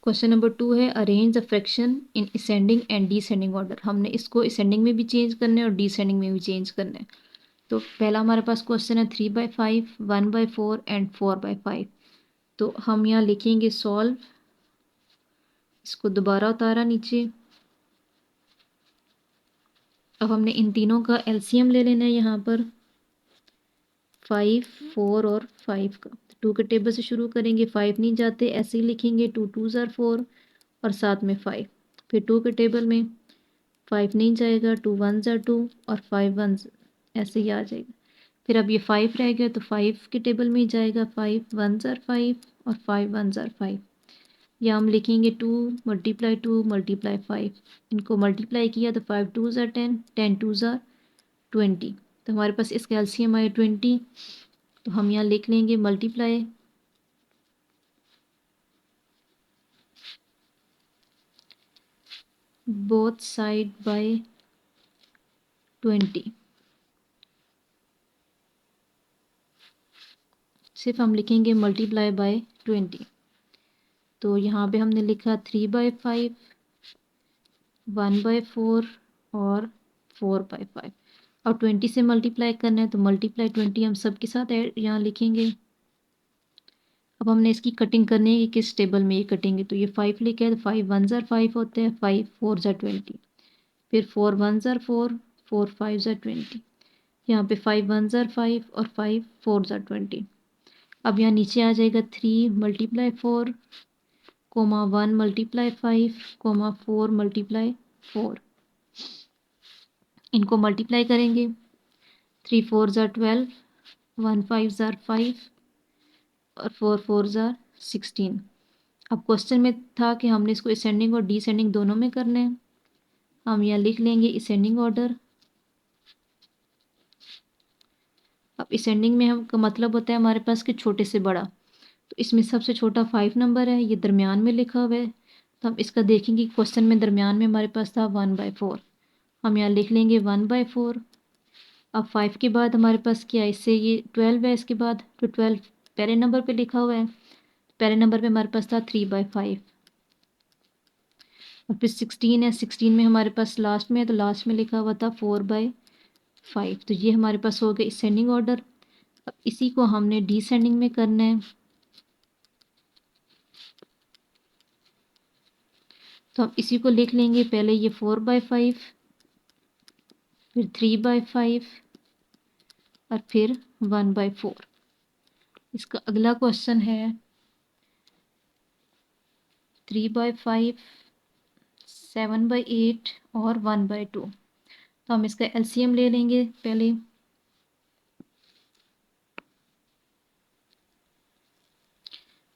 Question number 2 है arrange the fraction in ascending and descending order. हमने इसको ascending में भी चेंज करना है और डिसेंडिंग में भी चेंज करना है। तो पहला हमारे पास क्वेश्चन है 3/5, 1/4 एंड 4/5। तो हम यहाँ लिखेंगे सॉल्व, इसको दोबारा उतारा नीचे। अब हमने इन तीनों का एलसीएम ले लेना है यहाँ पर 5, 4 और 5 का। 2 के टेबल से शुरू करेंगे, 5 नहीं जाते ऐसे ही लिखेंगे 2 2s are 4 और साथ में 5। फिर 2 के टेबल में 5 नहीं जाएगा, 2 1s are 2 और 5 1s ऐसे ही आ जाएगा। फिर अब ये 5 रह गया तो 5 के टेबल में ही जाएगा, 5 1s are 5 और 5 1s are 5। या हम लिखेंगे 2 × 2 × 5। इनको मल्टीप्लाई किया तो 5 2s are 10, 10 2s are 20। तो हमारे पास इसका एलसीएम आया 20। तो हम यहाँ लिख लेंगे मल्टीप्लाई बोथ साइड बाय 20। सिर्फ हम लिखेंगे मल्टीप्लाई बाय 20। तो यहाँ पे हमने लिखा 3/5, 1/4 और 4/5। और 20 से मल्टीप्लाई करना है तो मल्टीप्लाई 20 हम सबके साथ यहाँ लिखेंगे। अब हमने इसकी कटिंग करनी है कि किस टेबल में ये कटेंगे। तो ये 5 लिखा है तो 5 1s are 5 होते हैं, 5 4s are 20। फिर 4 1s are 4, 4 5s are 20। यहाँ पे 5 1s are 5 और 5 4s are 20। अब यहाँ नीचे आ जाएगा 3 × 4, 1 × 5, 4 × 4। इनको मल्टीप्लाई करेंगे, 3 4s are 12, 1 5s are 5 और 4 4s are 16। अब क्वेश्चन में था कि हमने इसको असेंडिंग और डिसेंडिंग दोनों में करना है। हम यहाँ लिख लेंगे असेंडिंग ऑर्डर। अब असेंडिंग में हम का मतलब होता है हमारे पास कि छोटे से बड़ा। तो इसमें सबसे छोटा 5 नंबर है, ये दरमियान में लिखा हुआ है। तो हम इसका देखेंगे क्वेश्चन में दरमियान में हमारे पास था 1/4। हम यहाँ लिख लेंगे 1/4। अब 5 के बाद हमारे पास क्या है, इससे ये 12 है, इसके बाद तो 12 पहले नंबर पे लिखा हुआ है। पहले नंबर पे हमारे पास था 3/5। और फिर 16 है, 16 में हमारे पास लास्ट में है तो लास्ट में लिखा हुआ था 4/5। तो ये हमारे पास हो गया असेंडिंग ऑर्डर। अब इसी को हमने डिसेंडिंग में करना है। तो हम इसी को लिख लेंगे, पहले ये 4/5, फिर 3/5 और फिर 1/4। इसका अगला क्वेश्चन है 3/5, 7/8 और 1/2। तो हम इसका एलसीएम ले लेंगे पहले।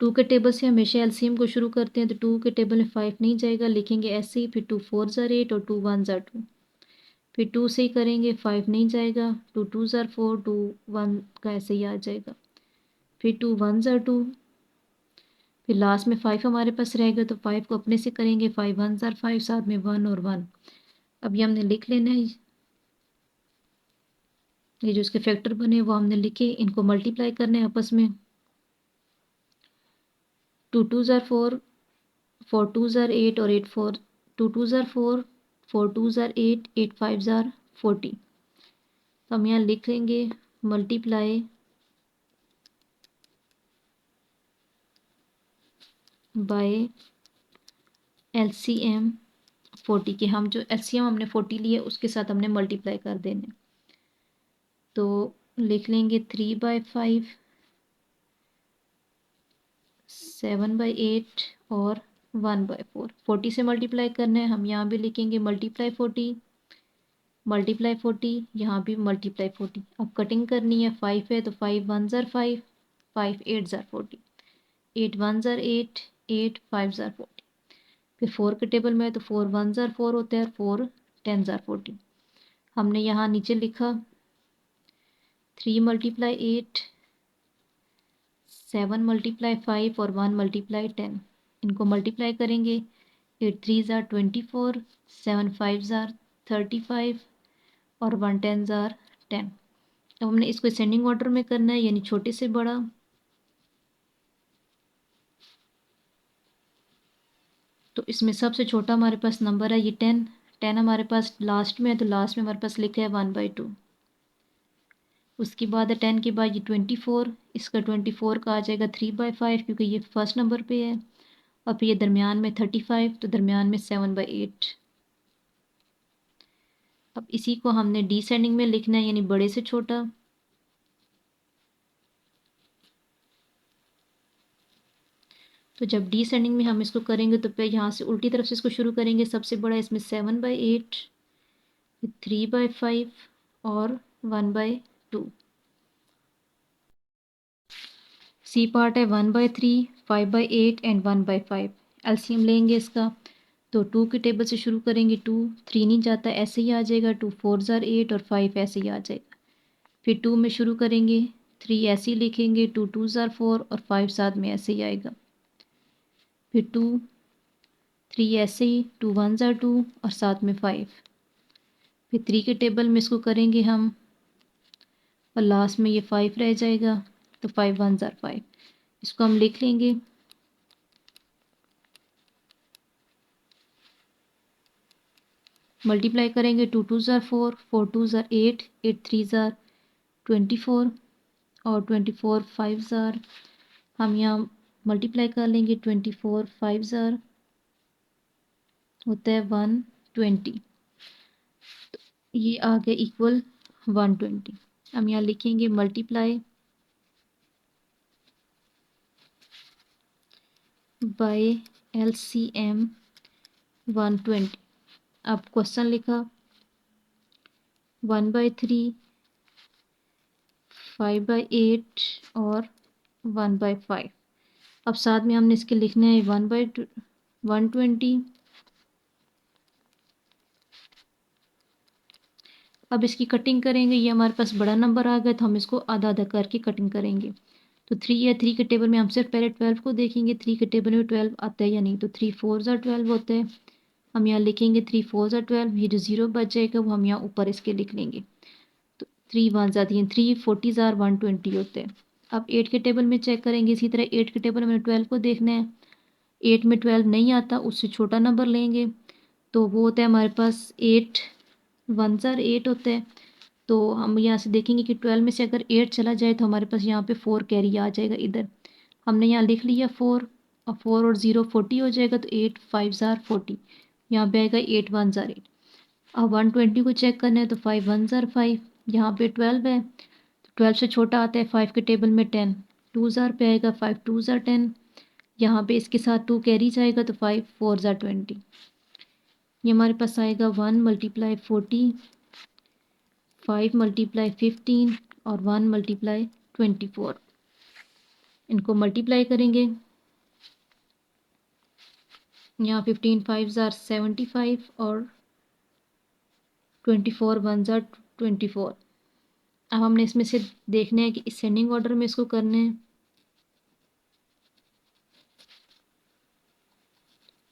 टू के टेबल से हमेशा एलसीएम को शुरू करते हैं। तो 2 के टेबल में 5 नहीं जाएगा, लिखेंगे ऐसे ही। फिर 2 4s are 8 और 2 1s are 2। फिर 2 से ही करेंगे, 5 नहीं जाएगा, 2 2s are 4, 2 1 का ऐसे ही आ जाएगा। फिर 2 1s are 2। फिर लास्ट में 5 हमारे पास रहेगा तो 5 को अपने से करेंगे, 5 1s are 5, साथ में 1 और 1। अब ये हमने लिख लेना है। ये जो इसके फैक्टर बने वो हमने लिखे, इनको मल्टीप्लाई करने हैं आपस में। 2 2s are 4, 4 2s are 8 और 8 4, 2 2s are 4, 4 2s are 8, 8 5s are 40। तो हम यहाँ लिखेंगे मल्टीप्लाई बाय एलसीएम 40 के। हम जो एलसीएम हमने 40 लिए उसके साथ हमने मल्टीप्लाई कर देने। तो लिख लेंगे 3/5, 7/8 और 1/4। 40 से मल्टीप्लाई करना है, हम यहाँ भी लिखेंगे मल्टीप्लाई 40, मल्टीप्लाई 40, यहाँ भी मल्टीप्लाई 40। अब कटिंग करनी है, 5 है तो 5 1s are 5, 5 8s are 40, 8 1s are 8, 8 5s are 40। फिर 4 के टेबल में है तो 4 1s are 4 होते हैं, 4 10s are 40। हमने यहाँ नीचे लिखा 3 × 8, 7 × 5 और 1 × 10। इनको मल्टीप्लाई करेंगे, 8 3s are 24, 7 5s are 35 और 1 10s are 10। अब हमने इसको असेंडिंग ऑर्डर में करना है, यानी छोटे से बड़ा। तो इसमें सबसे छोटा हमारे पास नंबर है ये 10। 10 हमारे पास लास्ट में है, तो लास्ट में हमारे पास लिखा है 1/2। उसके बाद है 10 के बाद ये 24, इसका 24 का आ जाएगा 3/5 क्योंकि ये फर्स्ट नंबर पे है। और फिर ये दरमियान में 35, तो दरमियान में 7/8। अब इसी को हमने डिसेंडिंग में लिखना है, यानी बड़े से छोटा। तो जब डिसेंडिंग में हम इसको करेंगे तो फिर यहाँ से उल्टी तरफ से इसको शुरू करेंगे। सबसे बड़ा इसमें 7/8, 3/5 और 1/2। सी पार्ट है 1/3, 5/8 एंड 1/5। एलसीएम लेंगे इसका, तो 2 की टेबल से शुरू करेंगे। 2 3 नहीं जाता, ऐसे ही आ जाएगा। 2 4 ज़ार 8 और 5 ऐसे ही आ जाएगा। फिर 2 में शुरू करेंगे, 3 ऐसे ही लिखेंगे। 2 2 ज़ार 4 और 5 साथ में ऐसे ही आएगा। फिर 2 3 ऐसे ही, 2 1 ज़ार 2 और साथ में 5। फिर 3 के टेबल में इसको करेंगे हम, और लास्ट में ये 5 रह जाएगा। तो 5 1 ज़ार 5, इसको हम लिख लेंगे। मल्टीप्लाई करेंगे। 2 2 ज़ार 4, 4 2 ज़ार 8, 8 3 ज़ार 24 और 24 5 ज़ार, हम यहाँ मल्टीप्लाई कर लेंगे। 24 5 ज़ार होता है 120। ये आ गया इक्वल 120। हम यहाँ लिखेंगे मल्टीप्लाई बाय LCM 120। अब क्वेश्चन लिखा 1/3, 5/8 और 1/5। अब साथ में हमने इसके लिखना है 1/120। अब इसकी कटिंग करेंगे। ये हमारे पास बड़ा नंबर आ गया, तो हम इसको आधा आधा करके कटिंग करेंगे। तो 3 या 3 के टेबल में हम सिर्फ पहले 12 को देखेंगे, 3 के टेबल में 12 आता है या नहीं। तो 3 4 ज़ार 12 होता है। हम यहाँ लिखेंगे 3 4 ज़ार 12। ये जो ज़ीरो बच जाएगा वो हम यहाँ ऊपर इसके लिख लेंगे। तो 3 1 ज़ार 3, 3 40 ज़ार 120 होते हैं। अब 8 के टेबल में चेक करेंगे। इसी तरह 8 के टेबल में 12 को देखना है। 8 में 12 नहीं आता, उससे छोटा नंबर लेंगे। तो वो होता है हमारे पास 8 1 ज़ार 8 होता है। तो हम यहाँ से देखेंगे कि 12 में से अगर 8 चला जाए तो हमारे पास यहाँ पे 4 कैरी आ जाएगा इधर। हमने यहाँ लिख लिया 4, और 4 और 0 40 हो जाएगा। तो 8 5 ज़ार 40, यहाँ पे आएगा 8 1 ज़ार 8। अब 120 को चेक करना है, तो 5 1 ज़ार 5, यहाँ पे 12 है। तो 12 से छोटा आता है 5 के टेबल में 10। 2 ज़ार पे आएगा 5 2 ज़ार 10, यहाँ पे इसके साथ 2 कैरी जाएगा। तो 5 4 ज़ार 20। ये हमारे पास आएगा 1 × 40, 5 × 15 और 1 × 24। इनको मल्टीप्लाई करेंगे। यहाँ 15 5 ज़ार 75 और 24 1 ज़ार 24। अब हमने इसमें से देखना है कि असेंडिंग ऑर्डर में इसको करना है।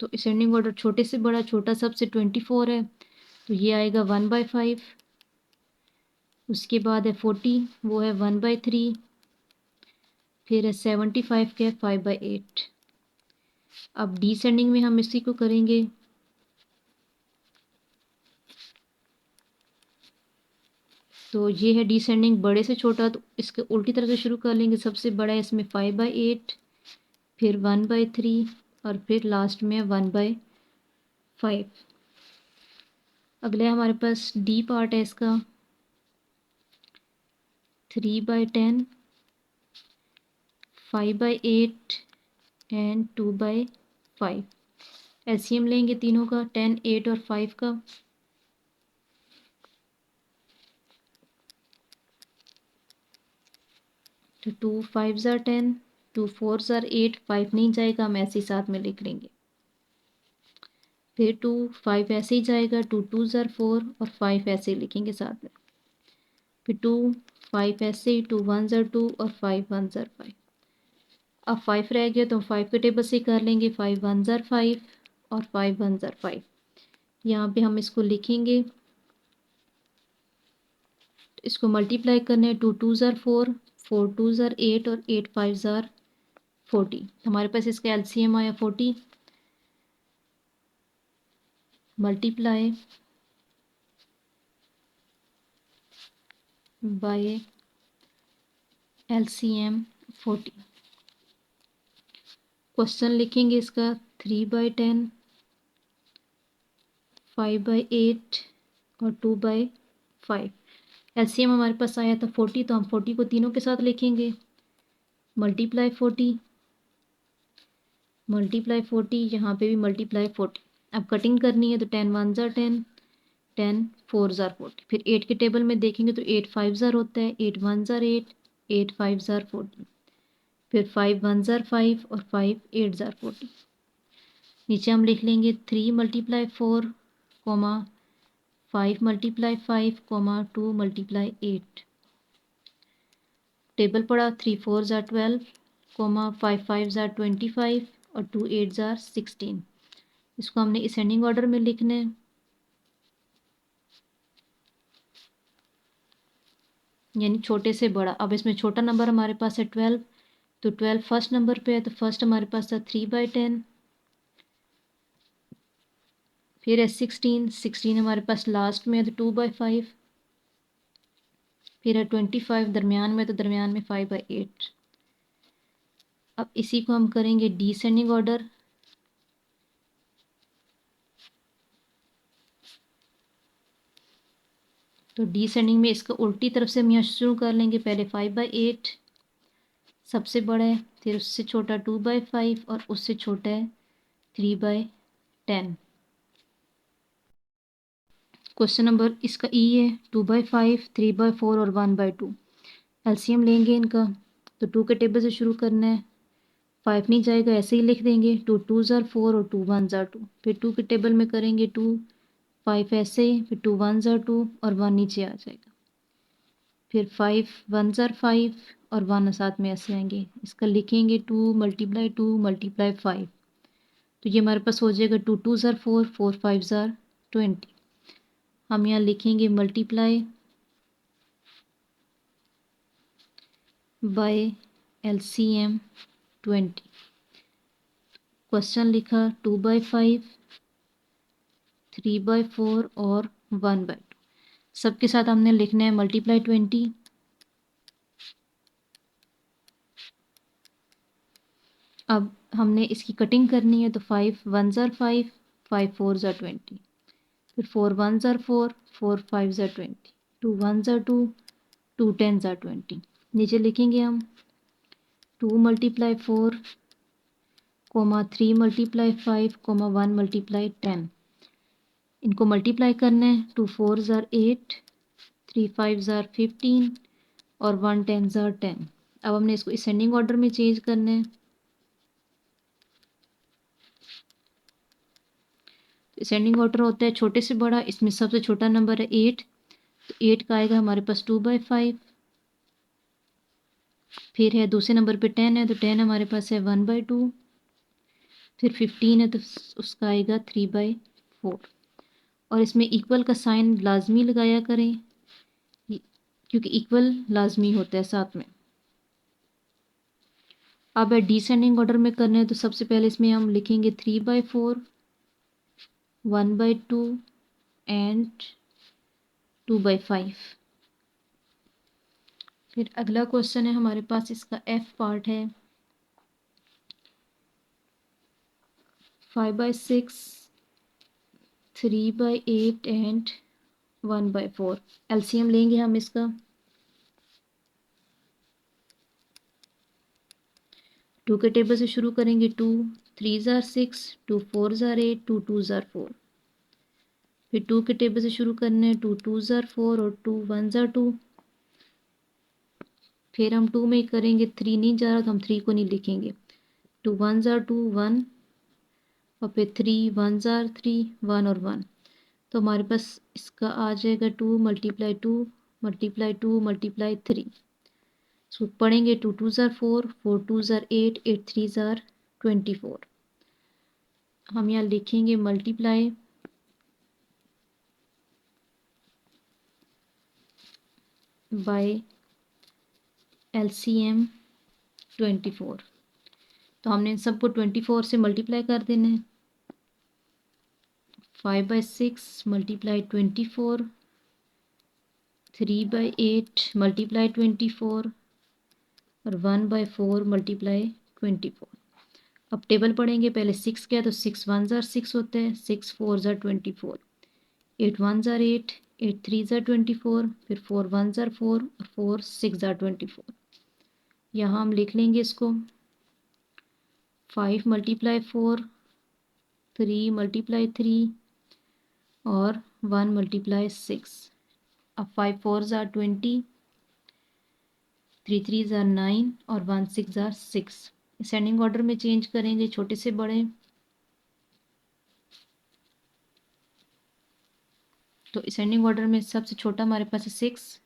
तो असेंडिंग ऑर्डर छोटे से बड़ा, छोटा सबसे 24 है, तो ये आएगा 1/5। उसके बाद है 40, वो है 1/3। फिर है 75 के 5/8। अब डिसेंडिंग में हम इसी को करेंगे। तो ये है डिसेंडिंग बड़े से छोटा, तो इसके उल्टी तरफ से शुरू कर लेंगे। सबसे बड़ा है इसमें 5/8, फिर 1/3 और फिर लास्ट में 1/5। अगला हमारे पास डी पार्ट है इसका 3/10, 5/8 एंड 2/5। एलसीएम लेंगे तीनों का, 10 8 और 5 का। तो 2 5 ज़ार 10, 2 4 ज़ार 8, 5 नहीं जाएगा, हम ऐसे ही साथ में लिख लेंगे। फिर 2 5 ऐसे ही जाएगा। 2 2 ज़ार 4 और 5 ऐसे ही लिखेंगे साथ में। फिर 2 5 ऐसे ही, 2 1 ज़ार 2 और 5 1 ज़ार 5। अब 5 रह गया, तो हम 5 के टेबल से कर लेंगे। 5 1 ज़ार 5 और 5 1 ज़ार 5। यहाँ पे हम इसको लिखेंगे। इसको मल्टीप्लाई करना है। 2 2 ज़ार 4, 4 2 ज़ार 8 और 8 5 ज़ार 40। हमारे पास इसका एलसीएम आया 40। Multiply by LCM 40। क्वेश्चन लिखेंगे इसका 3/10, 5/8 और 2/5। LCM हमारे पास आया था 40, तो हम 40 को तीनों के साथ लिखेंगे। मल्टीप्लाई 40, मल्टीप्लाई 40, यहाँ पे भी मल्टीप्लाई 40। अब कटिंग करनी है तो 10 1 ज़ार 10, 10 4 ज़ार 40। फिर 8 के टेबल में देखेंगे तो 8 5 ज़ार होता है, 8 1 ज़ार 8, 8 5 ज़ार 40। फिर 5 1 ज़ार 5 और 5 8 ज़ार 40। नीचे हम लिख लेंगे 3 मल्टीप्लाई 4, 5 मल्टीप्लाई 5, 2 मल्टीप्लाई 8। टेबल पड़ा 3 4 ज़ार 12, 5 5 ज़ार 25 और 2 8 ज़ार 16। इसको हमने असेंडिंग ऑर्डर में लिखना है, यानी छोटे से बड़ा। अब इसमें छोटा नंबर हमारे पास है 12, तो 12 फर्स्ट नंबर पे है, तो फर्स्ट हमारे पास था 3/10। फिर है 16, 16 हमारे पास लास्ट में है तो 2/5। फिर है 25 दरमियान में, तो दरमियान में 5/8। अब इसी को हम करेंगे डिसेंडिंग ऑर्डर। तो डिसेंडिंग में इसका उल्टी तरफ से हम यहाँ शुरू कर लेंगे। पहले 5/8 सबसे बड़ा है, फिर उससे छोटा 2/5 और उससे छोटा है 3/10। क्वेश्चन नंबर इसका है 2/5, 3/4 और 1/2। LCM लेंगे इनका, तो 2 के टेबल से शुरू करना है। 5 नहीं जाएगा, ऐसे ही लिख देंगे। 2 2 ज़ार 4 और 2 1 ज़ार 2। फिर 2 के टेबल में करेंगे 2 5 ऐसे, फिर 2 1 ज़ार 2 और 1 नीचे आ जाएगा। फिर 5 1 ज़ार 5 और 1 साथ में ऐसे आएंगे। इसका लिखेंगे 2 मल्टीप्लाई 2 मल्टीप्लाई 5, तो ये हमारे पास हो जाएगा 2 2 ज़ार 4, 4 5 ज़ार 20। हम यहाँ लिखेंगे मल्टीप्लाई बाय LCM 20। क्वेश्चन लिखा 2/5, 3/4 और 1/2। सबके साथ हमने लिखना है मल्टीप्लाई 20। अब हमने इसकी कटिंग करनी है, तो 5 1 ज़ार 5, 5 4 ज़ार 20। फिर 4 1 ज़ार 4, 4 5 ज़ार 20, 2 1 ज़ार 2, 2 10 ज़ार 20। नीचे लिखेंगे हम 2 मल्टीप्लाई 4, 3 मल्टीप्लाई 5, 1 मल्टीप्लाई 10। इनको मल्टीप्लाई करना है। 2 4 ज़ार 8, 3 5 ज़ार 15 और 1 10 ज़ार 10। अब हमने इसको असेंडिंग ऑर्डर में चेंज करना है। असेंडिंग ऑर्डर होता है छोटे से बड़ा। इसमें सबसे छोटा नंबर है 8, तो 8 का आएगा हमारे पास 2/5। फिर है दूसरे नंबर पे 10 है, तो 10 हमारे पास है 1/2। फिर 15 है, तो उसका आएगा 3/4। और इसमें इक्वल का साइन लाजमी लगाया करें, क्योंकि इक्वल लाजमी होता है साथ में। अब है डिसेंडिंग ऑर्डर में करना है, तो सबसे पहले इसमें हम लिखेंगे 3/4, 1/2 एंड 2/5। फिर अगला क्वेश्चन है हमारे पास, इसका F पार्ट है 5/6, 3/8 एंड 1/4। LCM लेंगे हम इसका। 2 के टेबल से शुरू करेंगे। 2 3 ज़ार 6, 2 4 ज़ार 8, 2 2 ज़ार 4। फिर 2 के टेबल से शुरू करना है। 2 2 ज़ार 4 और 2 1 ज़ार 2। फिर हम 2 में करेंगे। 3 नहीं जा रहा, तो हम 3 को नहीं लिखेंगे। 2 1 ज़ार 2 1 और फिर 3 1 ज़ार 3 1 और 1। तो हमारे पास इसका आ जाएगा 2 मल्टीप्लाई 2 मल्टीप्लाई 2 मल्टीप्लाई 3। सो पढ़ेंगे। 2 2 ज़ार 4, 4 2 ज़ार 8, 8 3 ज़ार 24। हम यहाँ लिखेंगे मल्टीप्लाई बाय LCM 24। तो हमने इन सबको 24 से मल्टीप्लाई कर देना है। 5/6 मल्टीप्लाई 24, 3/8 मल्टीप्लाई 24 और 1/4 मल्टीप्लाई 24। अब टेबल पढ़ेंगे, पहले 6 क्या, तो 6 1 ज़ार 6 होते हैं, 6 4 ज़ार 24, 8 1 ज़ार 8, 8 3 ज़ार 24, फिर 4 1 ज़ार 4 और 4 6 ज़ार 24। यहाँ हम लिख लेंगे इसको 5 मल्टीप्लाई 4, 3 मल्टीप्लाई 3 और 1 मल्टीप्लाई 6। अब 5 4 ज़ार 20, 3 3 ज़ार 9 और 1 6 ज़ार 6। असेंडिंग ऑर्डर में चेंज करेंगे, छोटे से बड़े। तो असेंडिंग ऑर्डर में सबसे छोटा हमारे पास है 6,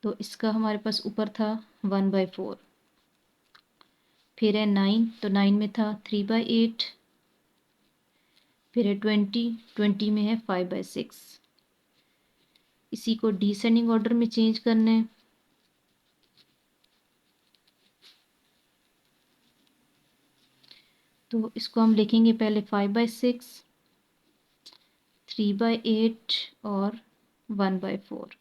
तो इसका हमारे पास ऊपर था 1/4। फिर है 9, तो 9 में था 3/8। फिर है 20, 20 में है 5/6। इसी को डिसेंडिंग ऑर्डर में चेंज करना है। तो इसको हम लिखेंगे पहले 5/6, 3/8 और 1/4।